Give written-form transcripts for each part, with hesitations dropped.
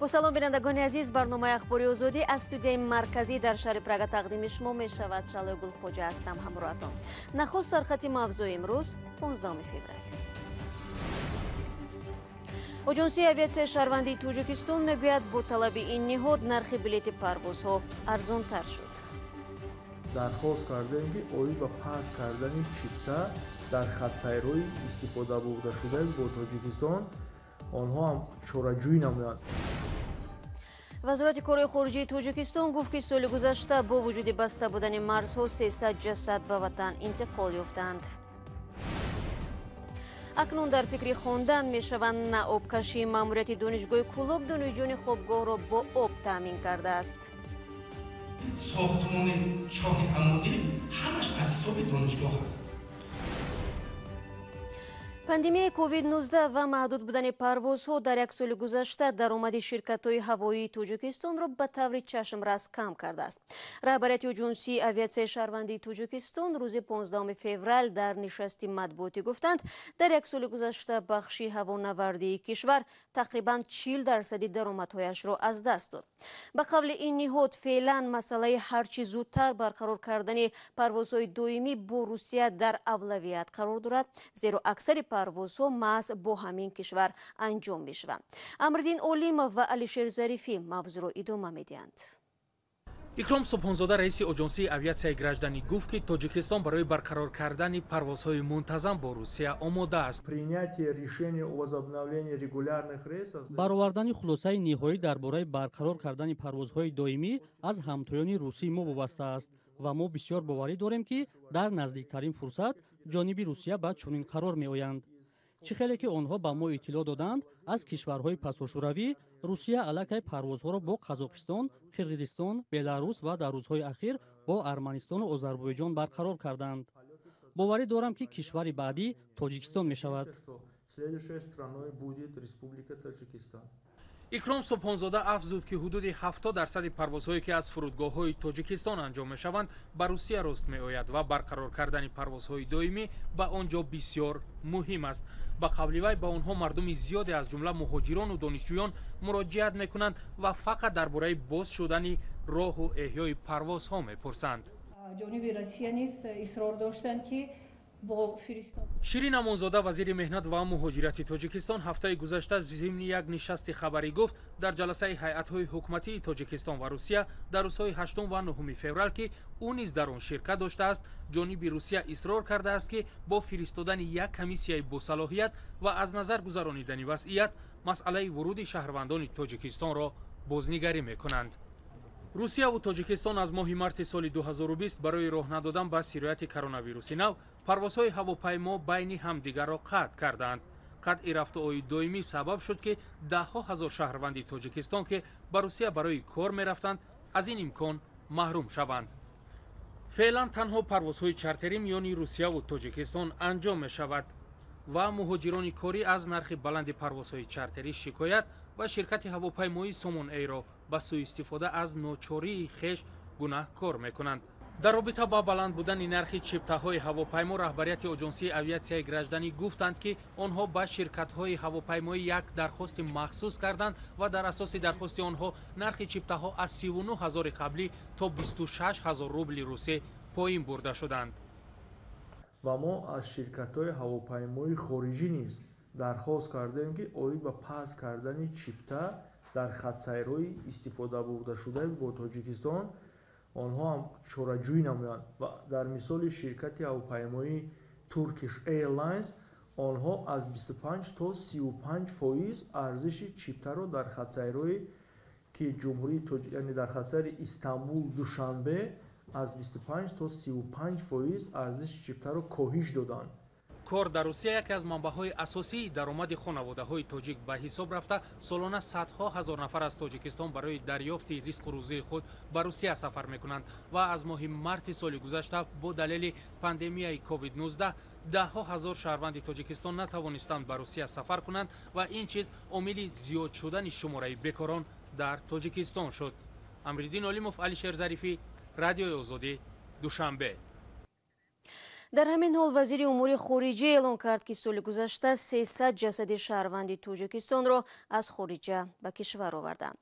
با سلام بینندگان عزیز، برنامه اخباری آزادی از استودیوی مرکزی در شهر پراگ تقدیم شما می شود. شعله گلخوجه هستم همراهتان. نخست سرخط موضوع امروز 15 فوریه. اجنسی اویاسیای شهروندی توجیکستان میگوید با طلب این نهاد نرخ بلیط پروازها ارزان تر شد. درخواست کردیم که اوی با پاس کردن چیپتا در خط سیرهای استفاده برده شده با تاجیکستان آنها هم چاره‌جویی نمودند. وزارت کارهای خارجه تاجیکستان گفت که سال گذشته با وجود بسته بودن مرزها 300 جسد به وطن انتقال یافتند. اکنون در فکر خواندن میشوند نه آبکشی ماموریت دانشگاه کلاب دانشجویان خوابگاه را با آب تامین کرده است. ساختمان چاه عمودی همش از حساب دانشگاه است. پاندمیای کووید 19 و محدود بودن پروازها در یک سال گذشته درآمد شرکت‌های هوایی تاجیکستان را به طور چشم‌رس کم کرده است. رهبریت اجنسی اویاسیای شهروندی تاجیکستان روز 15 فوریه در نشست مطبوعاتی گفتند در یک سال گذشته بخش هوانوردی کشور تقریباً 40% درآمدهایش را از دست داد. به قول این نهاد فعلا مسئله هرچی زودتر برقرار کردن پروازهای دائمی با روسیه در اولویت قرار دارد، زیرا اکثر پروازها محض با همین کشور انجام می‌شوند. امردین اولیمov و علیشیر ظریفی موضوع را ادامه می‌دهند. اکرام صبحانزاده رئیس اجنسی اویاسیای گراجدانی گفت که تاجیکستان برای برقرار کردن پروازهای منتظم با روسیه آماده است. برآوردن خلاصه نهایی درباره برقرار کردن پروازهای دائمی از همتایان روسی ما وابسته است و ما بسیار باوری داریم که در نزدیکترین فرصت جانب روسیه به چنین قرار می‌آیند. چه خیلی که آنها به ما اطلاع دادند از کشورهای پساشوروی روسیه علیه پروازها را با قزاقستان، قرقیزستان، بلاروس و در روزهای اخیر با ارمنستان و آذربایجان برقرار کردند. باوری دارم که کشور بعدی تاجیکستان می شود. اکرام صبحانزاده افزود که حدود 70% پروازهایی که از فرودگاه‌های تاجیکستان انجام می‌شوند به روسیه راست می‌آید و برقرار کردن پروازهای دائمی به آنجا بسیار مهم است. به قول وی به آنها مردم زیادی از جمله مهاجران و دانشجویان مراجعت می‌کنند و فقط درباره باز شدن راه و احیای پروازها می‌پرسند. جانب روسیه نیز اصرار داشتند که شیرین امانزاده وزیر مهنت و مهاجرت تاجیکستان هفته گذشته ضمن یک نشست خبری گفت در جلسه هیئت‌های حکومتی تاجیکستان و روسیه در روزهای 8 و 9 فوریه که او نیز در آن شرکت داشته است، جانب روسیه اصرار کرده است که با فرستادن یک کمیسیه با صلاحیت و از نظر گذرانیدن وضعیت مسئله ورود شهروندان تاجیکستان را بازنگری می‌کنند. روسیه و تاجیکستان از ماه مارت سال 2020 برای راه ندادن به سرایت کرونا ویروس نو پروازهای هواپیما بین همدیگر را قطع کردند. قطع رفته‌های دائمی سبب شد که ده‌ها هزار شهروند تاجیکستان که به روسیه برای کار می‌رفتند از این امکان محروم شوند. فعلا تنها پروازهای چارتری میان روسیه و تاجیکستان انجام می‌شود و مهاجران کاری از نرخ بلند پروازهای چارتری شکایت و شرکت هواپیمایی سومون ای را به سوء استفاده از ناچاری خویش گناهکار می‌کنند. در رابطه با بلند بودن نرخ چپته‌های هواپیما رهبریت اجنسی اویاسیای گراجدانی گفتند که آنها به شرکت‌های هواپیمایی یک درخواست مخصوص کردند و در اساس درخواست آنها نرخ چپته‌ها از 39,000 قبلی تا 26,000 روبل روسی پایین برده شدند. و ما از شرکت‌های هواپیمایی خارجی نیز درخواست کردیم که اوید به پاس کردن چیپتا در خط سیرهای استفاده برده شده با تاجیکستان آنها هم چاره‌جویی نمودند و در مثال شرکت هواپیمایی ترکیش ایرلاینز آنها از 25 تا 35% ارزش چیپتا را در خط سیرهای که جمهوری یعنی در خط سیر استانبول دوشنبه از 25 تا 35% ارزش چیپتا را کاهش دادند. کار در روسیه یکی از منبع‌های اساسی درآمد خانواده‌های تاجیک به حساب رفته، سالانه صدها هزار نفر از تاجیکستان برای دریافت رزق و روزی خود به روسیه سفر می‌کنند و از ماه مارت سال گذشته با دلیل پاندمیای کووید 19 ده‌ها هزار شهروند تاجیکستان نتوانستند به روسیه سفر کنند و این چیز عامل زیاد شدن شماره بیکاران در تاجیکستان شد. امردین اولیمov، علیشیر ظریفی، رادیوی آزادی، دوشنبه. дар ҳамин ҳол вазири умури хориҷа эълон кард ки соли гузашта 300 ҷасади шаҳрванди Тоҷикистонро аз хориҷа ба кишвар оварданд.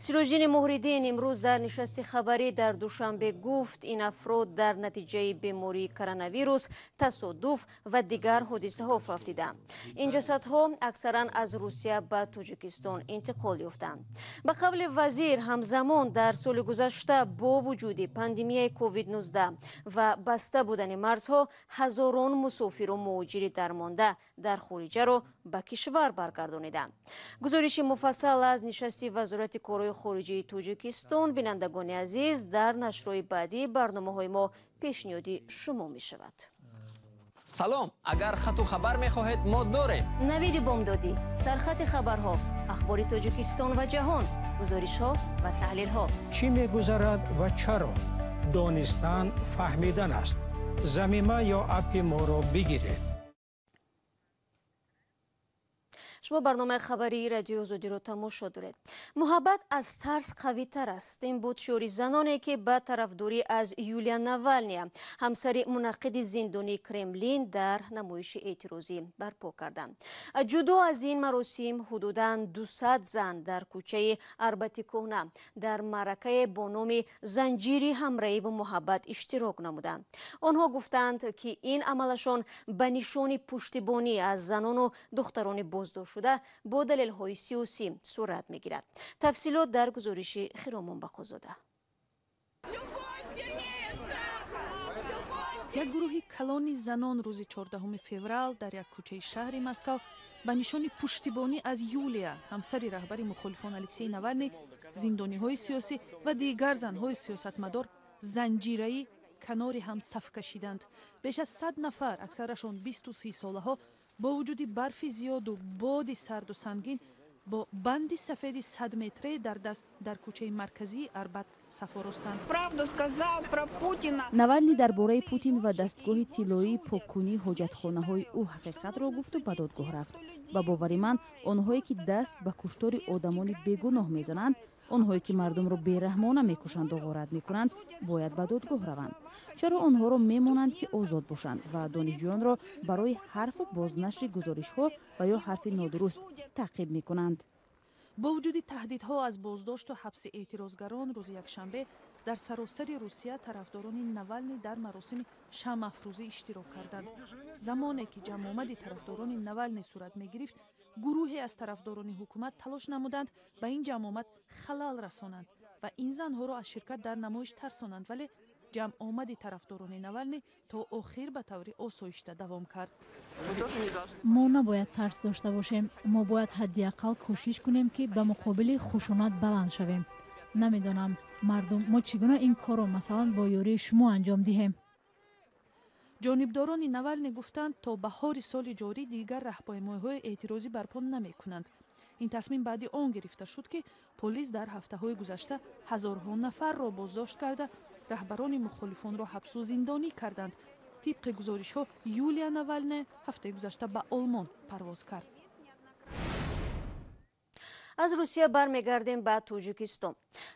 Сироҷдини Моҳриддин имрӯз дар нишасти хабарӣ дар Душанбе гуфт, ин афрод дар натиҷаи бемории коронавирус, тасодуф ва дигар ҳодисаҳо фавтиданд. Ин ҷасадҳо аксаран аз Русия ба Тоҷикистон интиқол ёфтанд. Ба қавли вазир, ҳамзамон дар соли гузашта бо вуҷуди пандемияи COVID-19 ва баста будани марзҳо ҳазорон мусофиру муҳоҷири дармонда дар хориҷаро ба кишвар баргардониданд. гузориши муфассал аз нишасти вазорати корҳои хориҷии Тоҷикистон бинандагони азиз дар нашрҳои баъдии барномаҳои мо пешниҳоди шумо мешавад. салом, агар хату хабар мехоҳед мо дорем. навиди бомдодӣ, сархати хабарҳо, ахбори Тоҷикистон ва ҷаҳон, гузоришҳо ва таҳлилҳо. чӣ мегузарад ва чаро? донистан, фаҳмидан аст. замима ё апи моро бигиред. шумо барномаи хабарии радиои озодиро тамошо доред. муҳаббат аз тарс қавитар аст. ин буд шиёри заноне ки ба тарафдорӣ аз Юлия Навалния, ҳамсари мунаққиди зиндонии Кремлин, дар намоиши эътирозӣ барпо карданд. ҷудо аз ин маросим ҳудудан 200 зан дар кӯчаи Арбатикоҳна дар маъракае бо номи Занҷири ҳамраҳиву муҳаббат иштирок намуданд. онҳо гуфтанд ки ин амалашон ба нишони пуштибонӣ аз занону духтарони боздошт шуда бо далелҳои сиёсӣ сурат мегирад. тафсилот дар гузориши Хиромон Бақозода. як гурӯҳи калони занон рӯзи 14 феврал дар як кӯчаи шаҳри Москав ба нишони пуштибонӣ аз Юлия, ҳамсари раҳбари мухолифон Алексей Навалний, зиндониҳои сиёсӣ ва дигар занҳои сиёсатмадор занҷираӣ канори ҳам саф кашиданд. беш аз 100 нафар, аксарашон 20-30 солаҳо, бо вуҷуди барфи зиёду боди сарду сангин бо банди сафеди 100 метре дар даст дар кӯчаи марказии Арбат сафоростанд. навалний дар бораи Путин ва дастгоҳи тиллоии поккунии ҳоҷатхонаҳои ӯ ҳақиқатро гуфту ба додгоҳ рафт. ба бовари ман, онҳое ки даст ба куштори одамони бегуноҳ мезананд, онҳое ки мардумро бераҳмона мекушанду ғорат мекунанд, бояд ба додгоҳ раванд. чаро онҳоро мемонанд ки озод бошанд ва донишҷӯёнро барои ҳарфу бознашри гузоришҳо ва ё ҳарфи нодуруст таъқиб мекунанд. бо вуҷуди таҳдидҳо аз боздошту ҳабси эътирозгарон, рӯзи якшанбе дар саросари Русия тарафдорони Навалний дар маросими шамъафрӯзӣ иштирок карданд. замоне ки ҷамъомади тарафдорони Навалний сурат мегирифт, гурӯҳе аз тарафдорони ҳукумат талош намуданд ба ин ҷамъомад халал расонанд ва ин занҳоро аз ширкат дар намоиш тарсонанд, вале ҷамъомади тарафдорони Навалний то охир ба таври осоишта давом кард. мо набояд тарс дошта бошем. мо бояд ҳадди ақал кӯшиш кунем ки ба муқобили хушунат баланд шавем. намедонам мардум мо чӣ гуна ин корро масалан бо ёрии шумо анҷом диҳем. ҷонибдорони Навалний гуфтанд, то баҳори соли ҷорӣ дигар раҳпаймоиҳои эътирозӣ барпо намекунанд. ин тасмим баъди он гирифта шуд ки полис дар ҳафтаҳои гузашта ҳазорҳо нафарро боздошт карда раҳбарони мухолифонро ҳабсу зиндонӣ карданд. тибқи гузоришҳо, Юлия Навалния ҳафтаи гузашта ба Олмон парвоз кард. аз Русия бармегардем ба Тоҷикистон.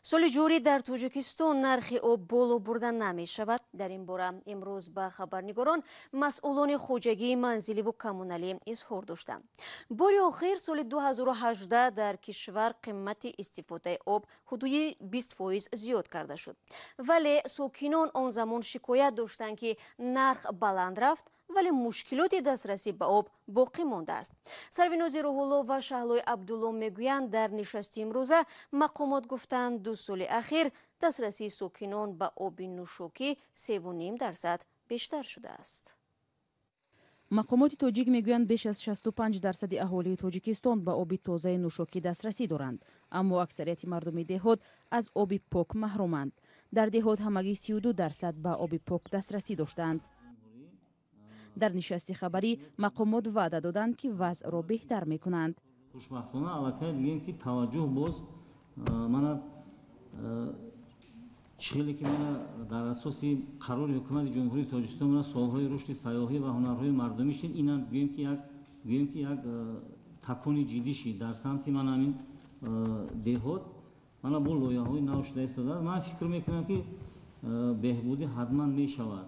соли ҷорӣ дар Тоҷикистон нархи об боло бурда намешавад. дар ин бора имрӯз ба хабарнигорон масъулони хоҷагии манзиливу коммуналӣ изҳор доштанд. бори охир соли 2018 дар кишвар қимати истифодаи об ҳудуди 20% зиёд карда шуд. вале сокинон он замон шикоят доштанд ки нарх баланд рафт, вале мушкилоти дастрасӣ ба об боқӣ мондааст. сарвинози Рӯҳулло ва Шаҳлои Абдулло мегӯянд, дар нишасти имрӯза мақомот гуфтанд 2 соли ахир дастрасии сокинон ба оби нӯшокӣ 3.5% бештар шудааст. мақомоти тоҷик мегӯянд беш аз 65% аҳолии Тоҷикистон ба оби тозаи нӯшокӣ дастрасӣ доранд, аммо аксарияти мардуми деҳот аз оби пок маҳруманд. дар деҳот ҳамагӣ 32% ба оби пок дастрасӣ доштанд. дар нишасти хабарӣ мақомот ваъда доданд ки вазъро беҳтар мекунанд. хушбахтона аллакай бигем ки таваҷҷӯҳ боз мана чихеле ки мана дар асоси қарори ҳукумати ҷумҳурии Тоҷикистон мана солҳои рушди сайёҳӣ ва ҳунарҳои мардумӣ шид, инам гӯем ки як такони ҷиддӣ шид дар самти мана ҳамин деҳот. мана бо лоиҳаҳои нав шуда истода. ман фикр мекунам ки беҳбудӣ ҳатман мешавад.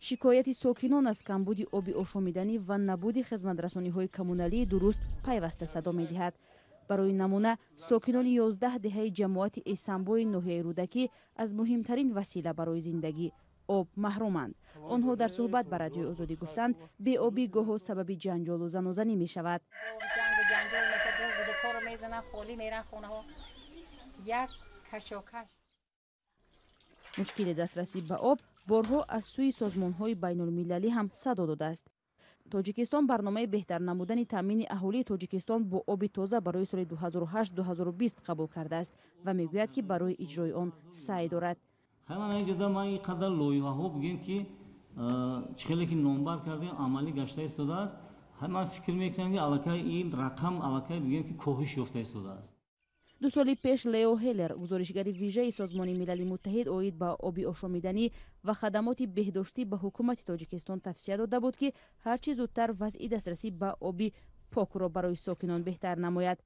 шикояти сокинон аз камбуди оби ошомиданӣ ва набуди хизматрасониҳои коммуналии дуруст пайваста садо медиҳад. барои намуна сокинони 11 деҳаи ҷамоати эсанбои ноҳияи рӯдакӣ аз муҳимтарин васила барои зиндагӣ об маҳруманд. онҳо дар суҳбат ба радиои озодӣ гуфтанд беобӣ гоҳо сабаби ҷанҷолу занозанӣ мешавад. мушкили дастрасӣ ба об борҳо аз сӯи созмонҳои байнулмилалӣ ҳам садо додааст. тоҷикистон барномаи беҳтар намудани таъмини аҳолии тоҷикистон бо оби тоза барои соли 2008-2020 қабул кардааст ва мегӯяд ки барои иҷрои он саъй дорад. ҳаман ҷода ман ин қадар лоиҳаҳо бигем ки чхеле ки номбар кардем амалӣ гашта истодааст. ман фикр мекунам ки аллакай ин рақам аллакай бигем ки коҳиш ёфта истодааст. 2 соли пеш Лео Хеллер гузоришгари вижаи Созмони Милали Муттаҳид оид ба оби ошомиданӣ ва хадамоти беҳдоштӣ ба ҳукумати Тоҷикистон тавсия дода буд ки ҳарчи зудтар вазъи дастрасӣ ба оби покро барои сокинон беҳтар намояд.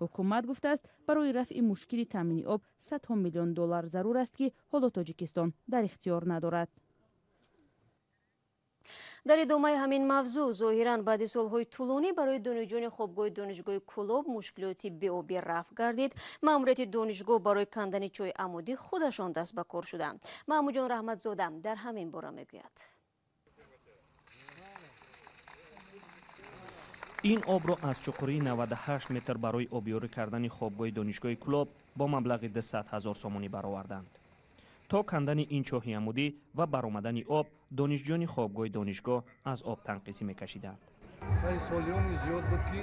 ҳукумат гуфтааст барои рафъи мушкили таъмини об $100 миллион зарур аст ки ҳоло Тоҷикистон дар ихтиёр надорад. дар идомаи ҳамин мавзӯъ зоҳиран баъди солҳои тӯлонӣ барои донишҷӯёни хобгоҳи донишгоҳи Кӯлоб мушкилоти беобӣ рафъ гардид, маъмурияти донишгоҳ барои кандани чойи амудӣ худашон даст ба кор шуданд. маъмуҷон Раҳматзода дар ҳамин бора мегӯяд. ин обро аз чуқурии 98 метр барои обёрӣ кардани хобгоҳи донишгоҳи Кӯлоб бо маблағи 200 000 сомонӣ бароварданд. то кандани ин чоҳи амудӣ ва баромадани об донишҷӯёни хобгоҳи донишгоҳ аз об танқисӣ мекашиданд. ин солиёни зиёд буд ки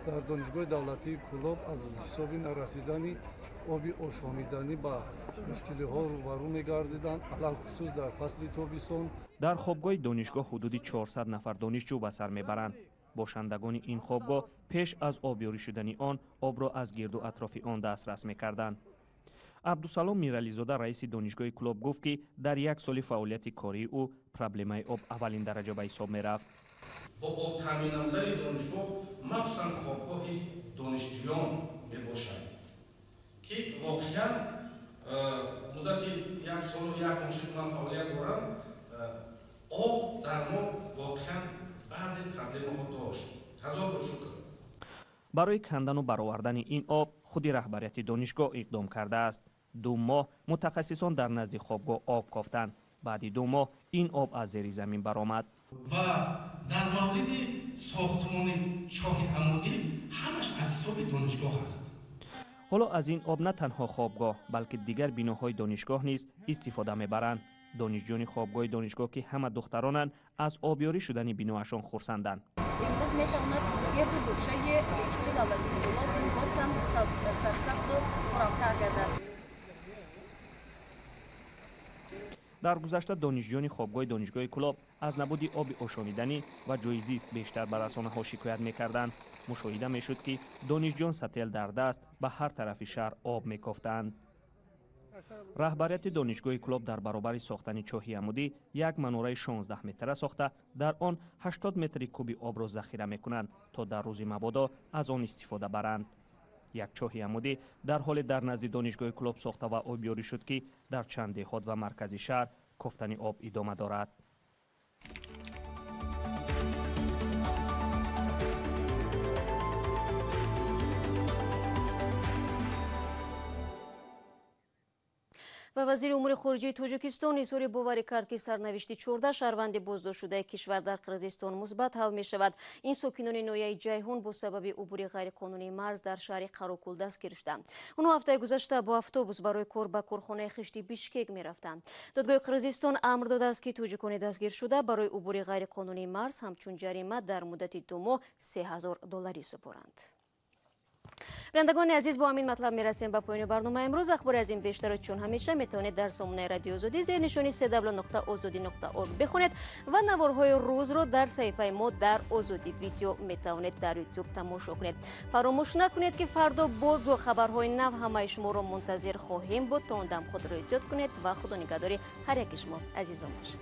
дар донишгоҳи давлатии Кӯлоб аз ҳисоби нарасидани оби ошомиданӣ ба мушкилиҳо рӯбарӯ мегардиданд, алахусус дар фасли тобистон. дар хобгоҳи донишгоҳ ҳудуди 400 нафар донишҷӯ ба сар мебаранд. бошандагони ин хобгоҳ пеш аз обёрӣ шудани он обро аз гирду атрофи он дастрас мекарданд. абдусалом мирализода раиси донишгоҳи Кӯлоб гуфт ки дар як соли фаъолияти кории ӯ проблемаи об аввалин дараҷа ба ҳисоб мерафт. бо об таъмин намудани донишгоҳ махсусан хобгоҳи донишҷӯён мебошад ки воқеан муддати як солу як моҳ ман фаъолият дорам. об дар мо воқеан баъзе проблемаҳо дошт. ҳазор шукр. барои кандану баровардани ин об худи раҳбарияти донишгоҳ иқдом кардааст. 2 моҳ мутахассисон дар назди хобгоҳ об кофтанд. баъди 2 моҳ ин об аз зери замин баромад. ва дар мавриди сохтмони чоҳи амудӣ ҳамаш аз ҳисоби донишгоҳ аст. ҳоло аз ин об на танҳо хобгоҳ балки дигар биноҳои донишгоҳ низ истифода мебаранд. донишҷӯёни хобгоҳи донишгоҳ ки ҳама духтаронанд аз обёрӣ шудани биноашон хурсанданд. имрӯз метавонад гирду гӯшаи донишгоҳи давлатии Кӯлоб боз ҳам сарсабзу хӯрамтар гардад. дар гузашта донишҷӯёни хобгоҳи донишгоҳи Кӯлоб аз набуди оби ошомиданӣ ва ҷои зист бештар ба расонаҳо шикоят мекарданд. мушоҳида мешуд ки донишҷӯён сател дар даст ба ҳар тарафи шаҳр об мекофтанд. раҳбарияти донишгоҳи Кӯлоб дар баробари сохтани чоҳи амудӣ як манораи 16 метра сохта дар он 80 метри куби обро захира мекунанд то дар рӯзи мабодо аз он истифода баранд. як чоҳи амудӣ дар ҳоле дар назди донишгоҳи Кӯлоб сохта ва обёрӣ шуд ки дар чанд деҳот ва маркази шаҳр кофтани об идома дорад. ва вазири умури хориҷии Тоҷикистон изҳори боварӣ кард ки сарнавишти 14 шаҳрванди боздоштшудаи кишвар дар Қирғизистон мусбат ҳал мешавад. ин сокинони ноҳияи Ҷайҳун бо сабаби убури ғайриқонунии марз дар шаҳри Қарокӯл дастгир шуданд. онҳо ҳафтаи гузашта бо автобус барои кор ба корхонаи хишти Бишкек мерафтанд. додгоҳи Қирғизистон амр додааст ки тоҷикони дастгиршуда барои убури ғайриқонунии марз ҳамчун ҷарима дар муддати 2 моҳ $3000 супоранд. бинандагони азиз, бо ҳамин матлаб мерасем ба поёни барнома имрӯз. ахбори аз ин бештарро чун ҳамеша метавонед дар сомонаи радиои озодӣ зернишони cw.ozodi.org бихонед ва наворҳои рӯзро дар саҳифаи мо дар Озодӣ видео метавонед дар YouTube тамошо кунед. фаромӯш накунед ки фардо бо хабарҳои нав ҳамаи шуморо мунтазир хоҳем буд. то он дам худро эҳтиёт кунед ва худо нигаҳдори ҳар яки шумо азизон бошед.